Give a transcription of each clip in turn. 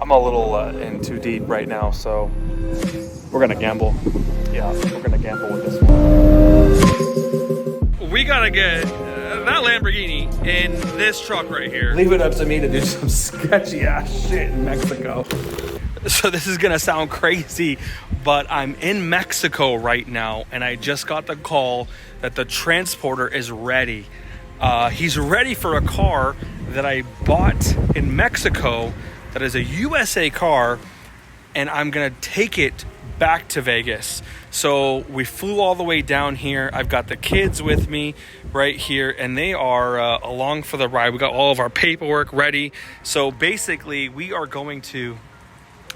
I'm a little in too deep right now, so we're gonna gamble. Yeah, we're gonna gamble with this one. We gotta get that Lamborghini in this truck right here. Leave it up to me to do some sketchy ass shit in Mexico. So this is gonna sound crazy, but I'm in Mexico right now, and I just got the call that the transporter is ready. He's ready for a car that I bought in Mexico that is a USA car, and I'm gonna take it back to Vegas. So we flew all the way down here. I've got the kids with me right here, and they are along for the ride. We got all of our paperwork ready. So basically, we are going to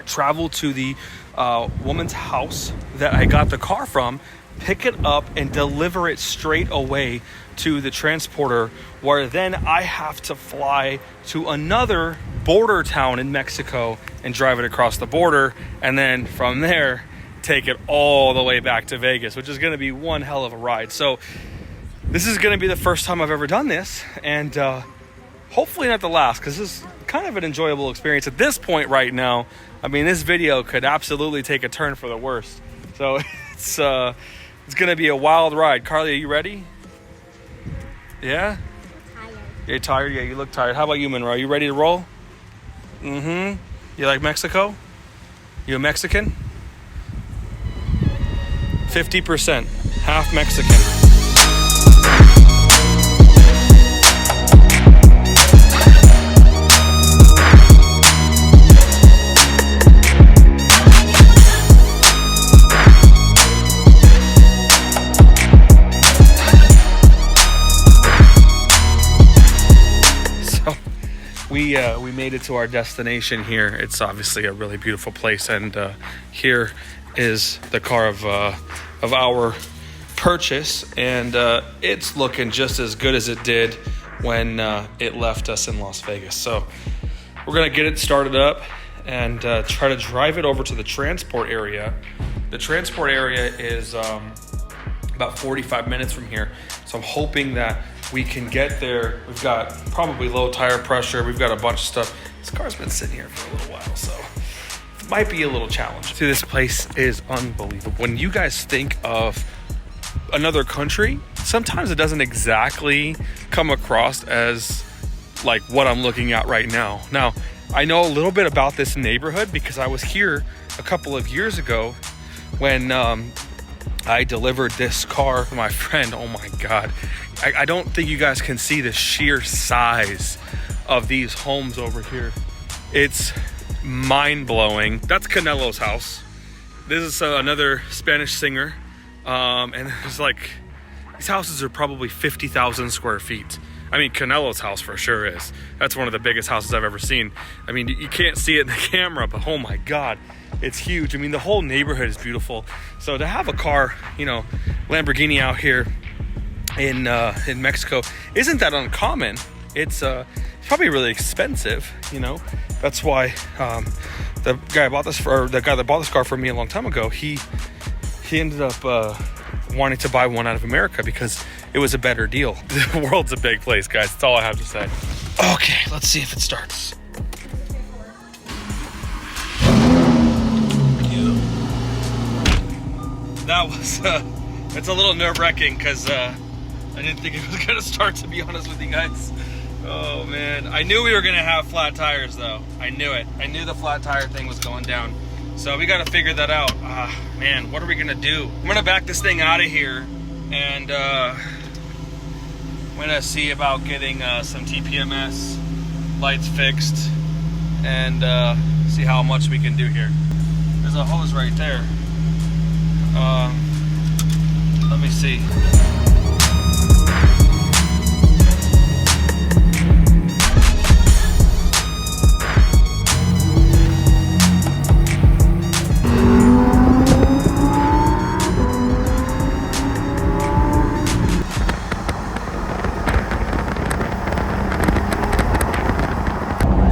travel to the woman's house that I got the car from, pick it up, and deliver it straight away to the transporter, where then I have to fly to another border town in Mexico and drive it across the border, and then from there take it all the way back to Vegas, which is going to be one hell of a ride. So this is going to be the first time I've ever done this, and hopefully not the last, because this is kind of an enjoyable experience at this point right now. I mean, this video could absolutely take a turn for the worst. So it's going to be a wild ride. Carly, are you ready? Yeah? Tired. You're tired? Yeah, you look tired. How about you, Monroe? Are you ready to roll? Mm-hmm. You like Mexico? You a Mexican? 50%. Half Mexican. We made it to our destination here. It's obviously a really beautiful place, and here is the car of our purchase, and it's looking just as good as it did when it left us in Las Vegas. So we're gonna get it started up and try to drive it over to the transport area. The transport area is about 45 minutes from here, so I'm hoping that we can get there. We've got probably low tire pressure. We've got a bunch of stuff. This car's been sitting here for a little while, so it might be a little challenge. See, this place is unbelievable. When you guys think of another country, sometimes it doesn't exactly come across as like what I'm looking at right now. Now, I know a little bit about this neighborhood because I was here a couple of years ago when I delivered this car for my friend. Oh my God. I don't think you guys can see the sheer size of these homes over here. It's mind-blowing. That's Canelo's house. This is another Spanish singer. And it's like, these houses are probably 50,000 square feet. I mean, Canelo's house for sure is. That's one of the biggest houses I've ever seen. I mean, you can't see it in the camera, but oh my God, it's huge. I mean, the whole neighborhood is beautiful. So to have a car, you know, Lamborghini out here in Mexico isn't that uncommon. It's probably really expensive, you know. That's why the guy that bought this car for me a long time ago, he ended up wanting to buy one out of America because it was a better deal. The world's a big place, guys. That's all I have to say. Okay, let's see if it starts. That was it's a little nerve-wracking because I didn't think it was gonna start, to be honest with you guys. Oh man, I knew we were gonna have flat tires though. I knew it. I knew the flat tire thing was going down. So we gotta figure that out. Man, what are we gonna do? I'm gonna back this thing out of here, and I'm gonna see about getting some TPMS lights fixed and see how much we can do here. There's a hose right there. Let me see.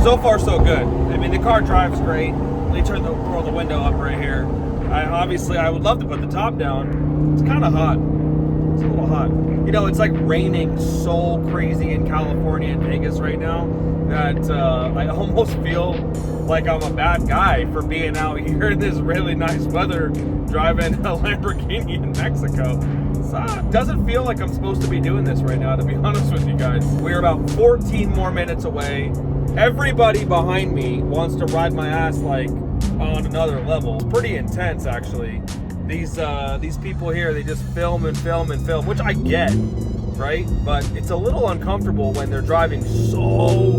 So far, so good. I mean, the car drives great. Let me roll the window up right here. I would love to put the top down. It's kind of hot. It's a little hot. You know, it's like raining so crazy in California and Vegas right now that I almost feel like I'm a bad guy for being out here in this really nice weather driving a Lamborghini in Mexico. It doesn't feel like I'm supposed to be doing this right now, to be honest with you guys. We're about 14 more minutes away. Everybody behind me wants to ride my ass like on another level. It's pretty intense, actually. These people here, they just film and film and film, which I get, right? But it's a little uncomfortable when they're driving so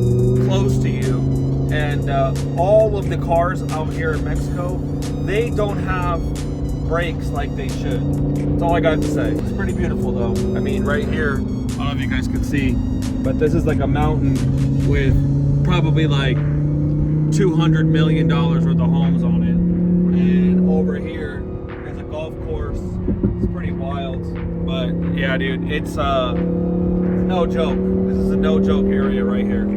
close to you. And all of the cars out here in Mexico, they don't have brakes like they should. That's all I got to say. It's pretty beautiful though. I mean, right here, I don't know if you guys can see, but this is like a mountain with probably like $200 million worth of homes on it. And over here, there's a golf course. It's pretty wild. But yeah, dude, it's no joke. This is a no joke area right here.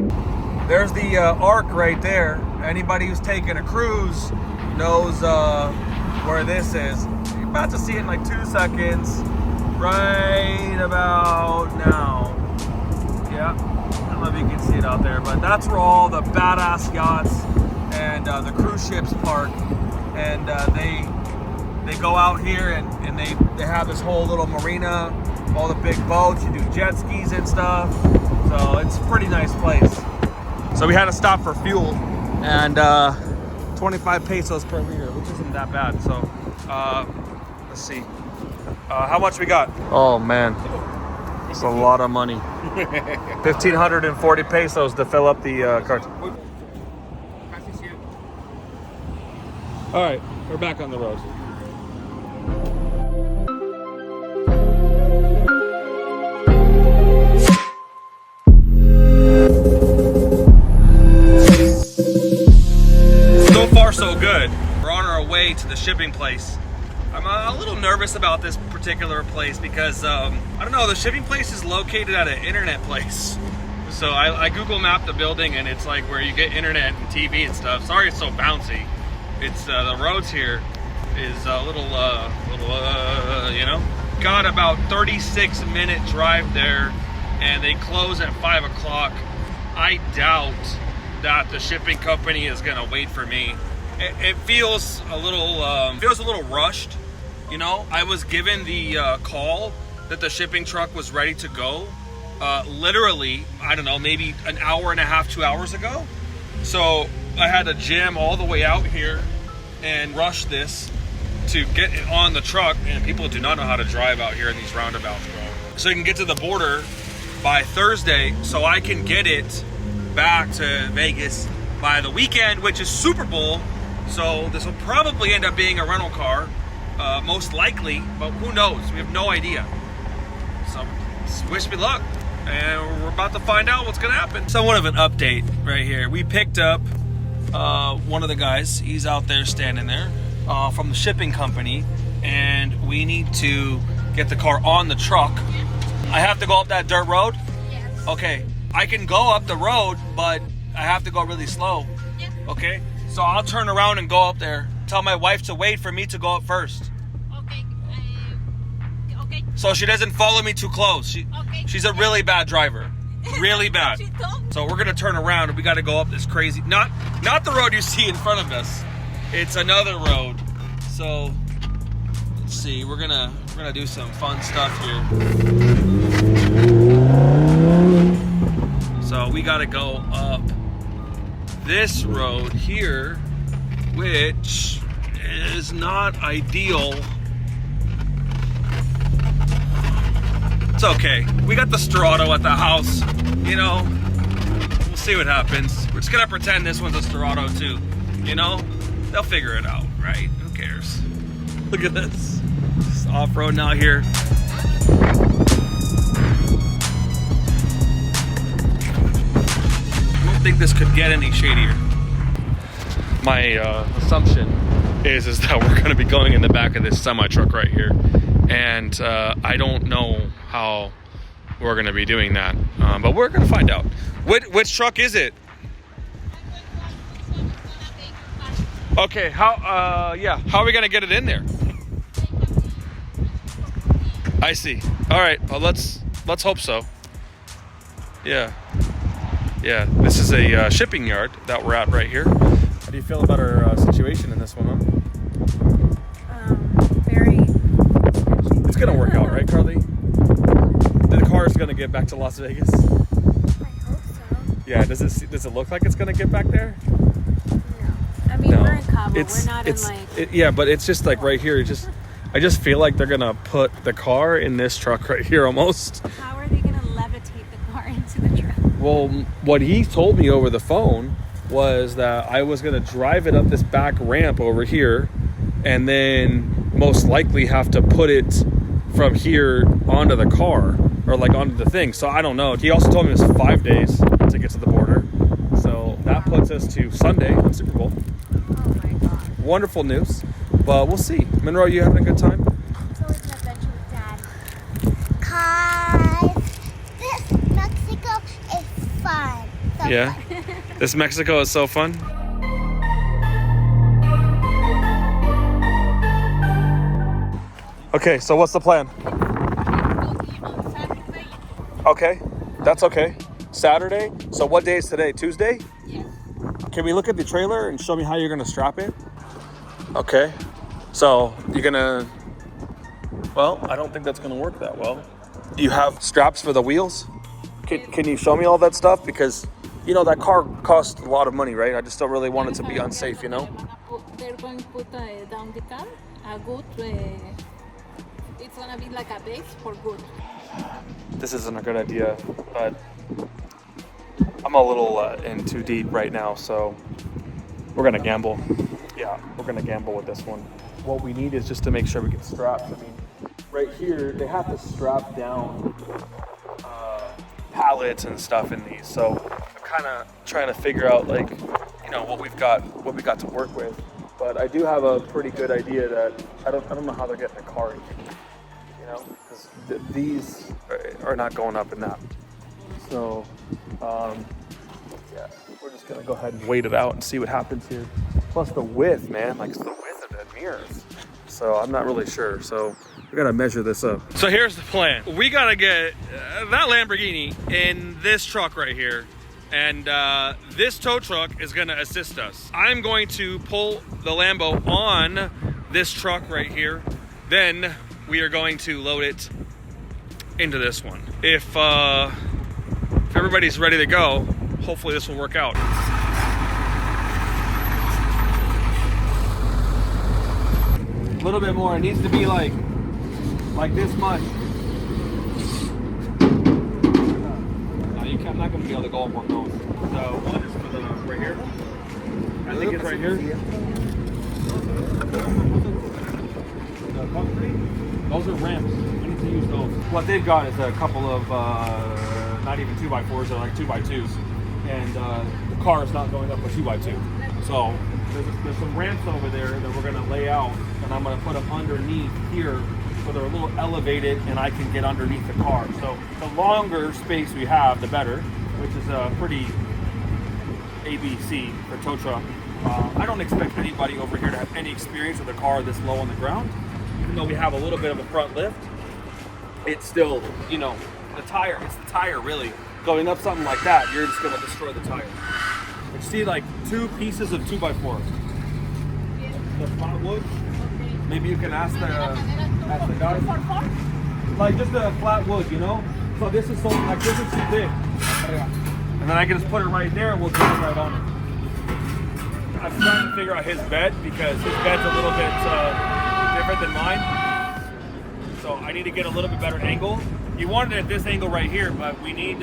There's the Arc right there. Anybody who's taking a cruise knows where this is. You're about to see it in like 2 seconds. Right about now. Yeah, I don't know if you can see it out there, but that's where all the badass yachts and the cruise ships park. And they go out here and they have this whole little marina, all the big boats. You do jet skis and stuff. So it's a pretty nice place. So we had to stop for fuel, and 25 pesos per liter, which isn't that bad. So let's see, how much we got? Oh man, it's a lot of money. 1,540 pesos to fill up the cart. All right, we're back on the road. So far, so good. We're on our way to the shipping place. I'm a little nervous about this particular place because, I don't know, the shipping place is located at an internet place. So I Google mapped the building and it's like where you get internet and TV and stuff. Sorry it's so bouncy. It's, the roads here is a little, you know. Got about 36-minute drive there and they close at 5 o'clock. I doubt that the shipping company is gonna wait for me. It feels a little rushed. You know, I was given the call that the shipping truck was ready to go literally, I don't know, maybe an hour and a half, 2 hours ago. So I had to jam all the way out here and rush this to get it on the truck. And people do not know how to drive out here in these roundabouts, bro. So you can get to the border by Thursday so I can get it back to Vegas by the weekend, which is Super Bowl. So this will probably end up being a rental car, most likely, but who knows? We have no idea. So wish me luck, and we're about to find out what's gonna happen. Somewhat of an update right here. We picked up one of the guys. He's out there standing there from the shipping company, and we need to get the car on the truck. I have to go up that dirt road? Yes. Okay. I can go up the road, but I have to go really slow. Yeah. Okay? So I'll turn around and go up there. Tell my wife to wait for me to go up first. Okay. Okay. So she doesn't follow me too close. She's a really bad driver. Really bad. She told me. So we're gonna turn around and we gotta go up this crazy, not the road you see in front of us. It's another road. So let's see, we're gonna do some fun stuff here. So we gotta go up this road here, which is not ideal. It's okay. We got the Storado at the house, you know. We'll see what happens. We're just gonna pretend this one's a Storado too, you know. They'll figure it out, right? Who cares? Look at this. Just off-road now here. I don't think this could get any shadier. My assumption is that we're going to be going in the back of this semi truck right here, and I don't know how we're going to be doing that, but we're going to find out. Which truck is it? Okay, how are we going to get it in there? I see. All right. Well, let's hope so. Yeah. Yeah. This is a shipping yard that we're at right here. How do you feel about our situation in this one, huh? Very sketchy. It's gonna work out, right, Carly? The car is gonna get back to Las Vegas. I hope so. Yeah. Does it look like it's gonna get back there? No. I mean, No. we're in Cabo. We're not in like... Yeah, but it's just like right here. I just feel like they're gonna put the car in this truck right here almost. How are they going to levitate the car into the truck? Well, what he told me over the phone was that I was gonna drive it up this back ramp over here, and then most likely have to put it from here onto the car or like onto the thing. So I don't know. He also told me it was 5 days to get to the border. So that puts us to Sunday, Super Bowl. Oh my God. Wonderful news. But we'll see. Monroe, you having a good time? It's always an adventure with Dad. Cause this Mexico is fun. So Yeah. fun. This Mexico is so fun. Okay, so what's the plan? On Saturday. Okay, that's okay. Saturday? So what day is today? Tuesday? Yes. Can we look at the trailer and show me how you're gonna strap it? Okay. So you're gonna... Well, I don't think that's gonna work that well. Do you have straps for the wheels? Can you show me all that stuff? Because, you know, that car costs a lot of money, right? I just don't really want it to be unsafe, you know? They're going to put down the car, a good, it's gonna be like a base for good. This isn't a good idea, but I'm a little in too deep right now, so we're gonna gamble. Yeah, we're gonna gamble with this one. What we need is just to make sure we get straps. I mean, right here, they have to strap down pallets and stuff in these. So I'm kind of trying to figure out, like, you know, what we got to work with. But I do have a pretty good idea that I don't know how they're getting the car in here, you know, because these are not going up in that. So, yeah, we're just gonna go ahead and wait it out and see what happens here. Plus the width, man, like it's the width of the mirrors. So I'm not really sure. So we gotta measure this up. So here's the plan. We gotta get that Lamborghini in this truck right here. And this tow truck is gonna assist us. I'm going to pull the Lambo on this truck right here. Then we are going to load it into this one. If everybody's ready to go, hopefully this will work out. A little bit more. It needs to be like this much. I'm not going to be able to go on one of those. So one is for the right here. I think it's right here. The concrete. Those are ramps. We need to use those. What they've got is a couple of not even 2x4s, they're like 2x2s, and the car is not going up a 2x2. So there's some ramps over there that we're going to lay out, and I'm going to put them underneath here. So they're a little elevated and I can get underneath the car. So the longer space we have, the better, which is a pretty ABC for tow truck. I don't expect anybody over here to have any experience with a car this low on the ground. Even though we have a little bit of a front lift, it's still, you know, it's the tire really. Going up something like that, you're just gonna destroy the tire. You see like two pieces of 2x4. The front wood. Maybe you can ask the guys. Like just a flat wood, you know? So this is something like this is too thick. And then I can just put it right there and we'll drive right on it. I'm trying to figure out his bed because his bed's a little bit different than mine. So I need to get a little bit better angle. He wanted it at this angle right here, but we need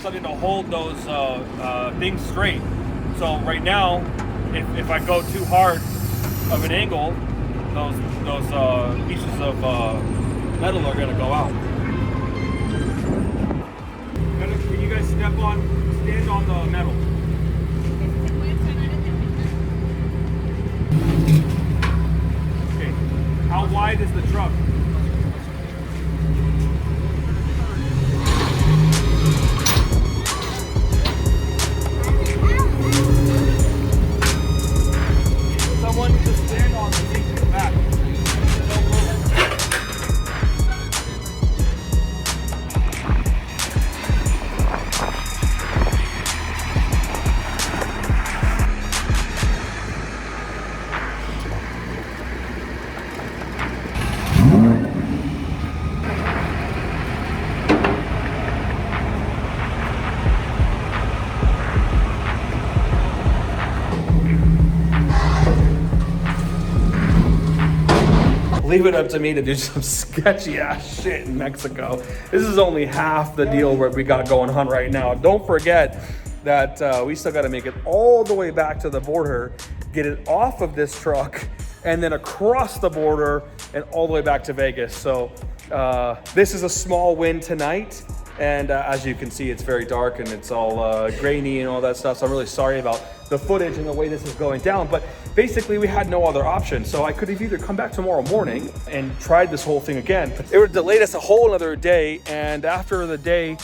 something to hold those things straight. So right now, if I go too hard of an angle, those pieces of metal are gonna go out. Can you guys stand on the metal? Okay, how wide is the truck? Someone to stand on the thing in the back. leave it up to me to do some sketchy ass shit in Mexico. This is only half the deal what we got going on right now. Don't forget that we still got to make it all the way back to the border, get it off of this truck, and then across the border and all the way back to Vegas. So this is a small win tonight. And as you can see, it's very dark and it's all grainy and all that stuff. So I'm really sorry about the footage and the way this is going down. But basically, we had no other option. So I could have either come back tomorrow morning and tried this whole thing again. It would have delayed us a whole another day. And after the day,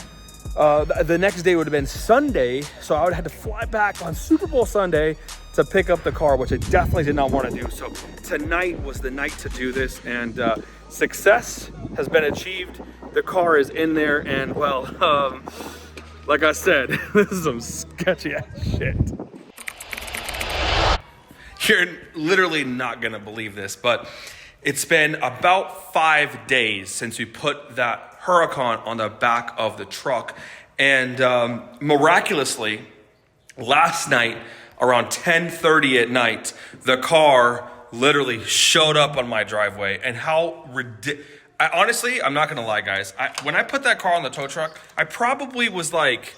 the next day would have been Sunday. So I would have had to fly back on Super Bowl Sunday to pick up the car, which I definitely did not want to do. So tonight was the night to do this, and success has been achieved. The car is in there, and well, like I said, this is some sketchy ass shit. You're literally not gonna believe this, but it's been about 5 days since we put that Huracan on the back of the truck, and miraculously, last night, around 10:30 at night, the car literally showed up on my driveway. And how ridiculous. Honestly, I'm not gonna lie, guys. When I put that car on the tow truck, I probably was like,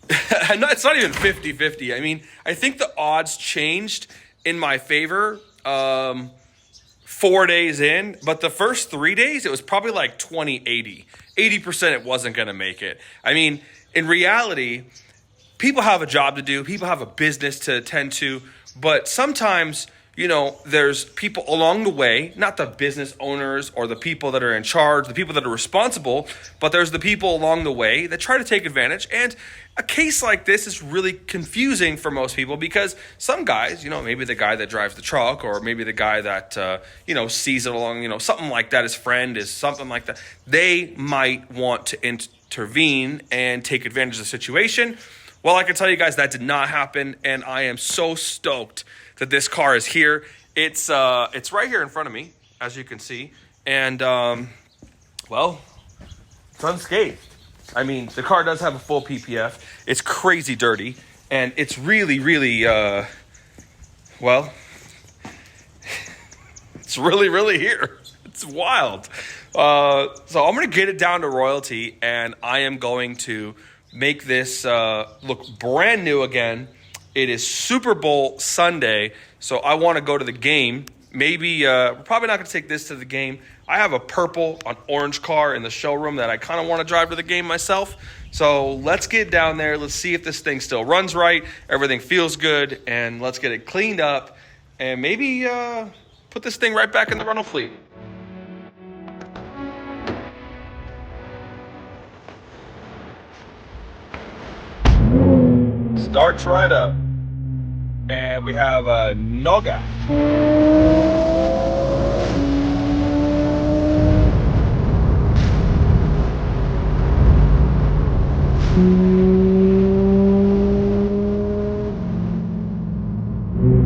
it's not even 50-50. I mean, I think the odds changed in my favor 4 days in, but the first 3 days, it was probably like 20-80. 80% it wasn't gonna make it. I mean, in reality, people have a job to do, people have a business to attend to, but sometimes, you know, there's people along the way, not the business owners or the people that are in charge, the people that are responsible, but there's the people along the way that try to take advantage. And a case like this is really confusing for most people because some guys, you know, maybe the guy that drives the truck or maybe the guy that, you know, sees it along, you know, something like that, his friend is something like that. They might want to intervene and take advantage of the situation. Well, I can tell you guys that did not happen, and I am so stoked that this car is here. It's right here in front of me, as you can see, and well, it's unscathed. I mean, the car does have a full PPF. It's crazy dirty, and it's really, really, well, it's really, really here. It's wild. So I'm gonna get it down to royalty, and I am going to make this look brand new again. It is Super Bowl Sunday, so I want to go to the game. Maybe we're probably not going to take this to the game. I have a purple, an orange car in the showroom that I kind of want to drive to the game myself. So let's get down there. Let's see if this thing still runs right, everything feels good, and let's get it cleaned up and maybe put this thing right back in the rental fleet. Starts right up, and we have a Noga.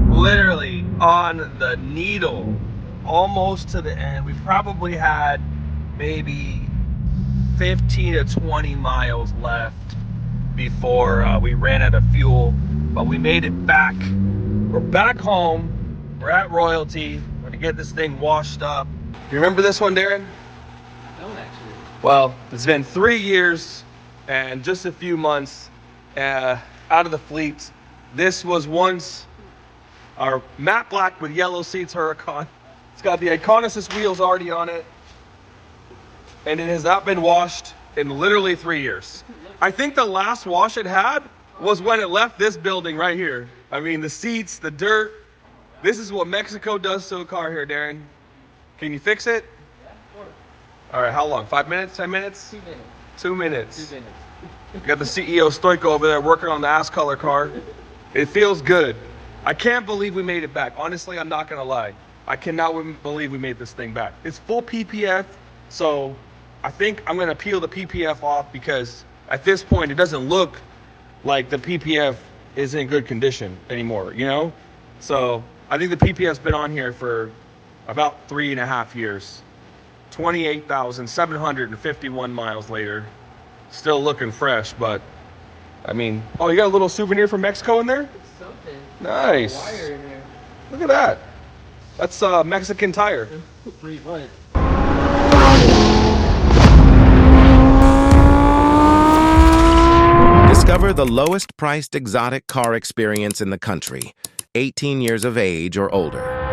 Literally on the needle, almost to the end. We probably had maybe 15 to 20 miles left before we ran out of fuel, but we made it back. We're back home. We're at royalty. We're gonna get this thing washed up. You remember this one, Darren? No, actually. Well, it's been 3 years and just a few months out of the fleet. This was once our matte black with yellow seats Huracan. It's got the Iconosis wheels already on it, and it has not been washed in literally 3 years. I think the last wash it had was when it left this building right here. I mean, the seats, the dirt. This is what Mexico does to a car here, Darren. Can you fix it? Yeah, of course. All right, how long? 5 minutes, 10 minutes? 2 minutes. 2 minutes. 2 minutes. We got the CEO Stoico over there working on the ass color car. It feels good. I can't believe we made it back. Honestly, I'm not gonna lie. I cannot believe we made this thing back. It's full PPF, so I think I'm gonna peel the PPF off because at this point, it doesn't look like the PPF is in good condition anymore, you know? So I think the PPF's been on here for about 3.5 years. 28,751 miles later. Still looking fresh, but I mean, oh, you got a little souvenir from Mexico in there? Something. Nice. Wire in there. Look at that. That's Mexican tire. Pretty much. Discover the lowest priced exotic car experience in the country, 18 years of age or older.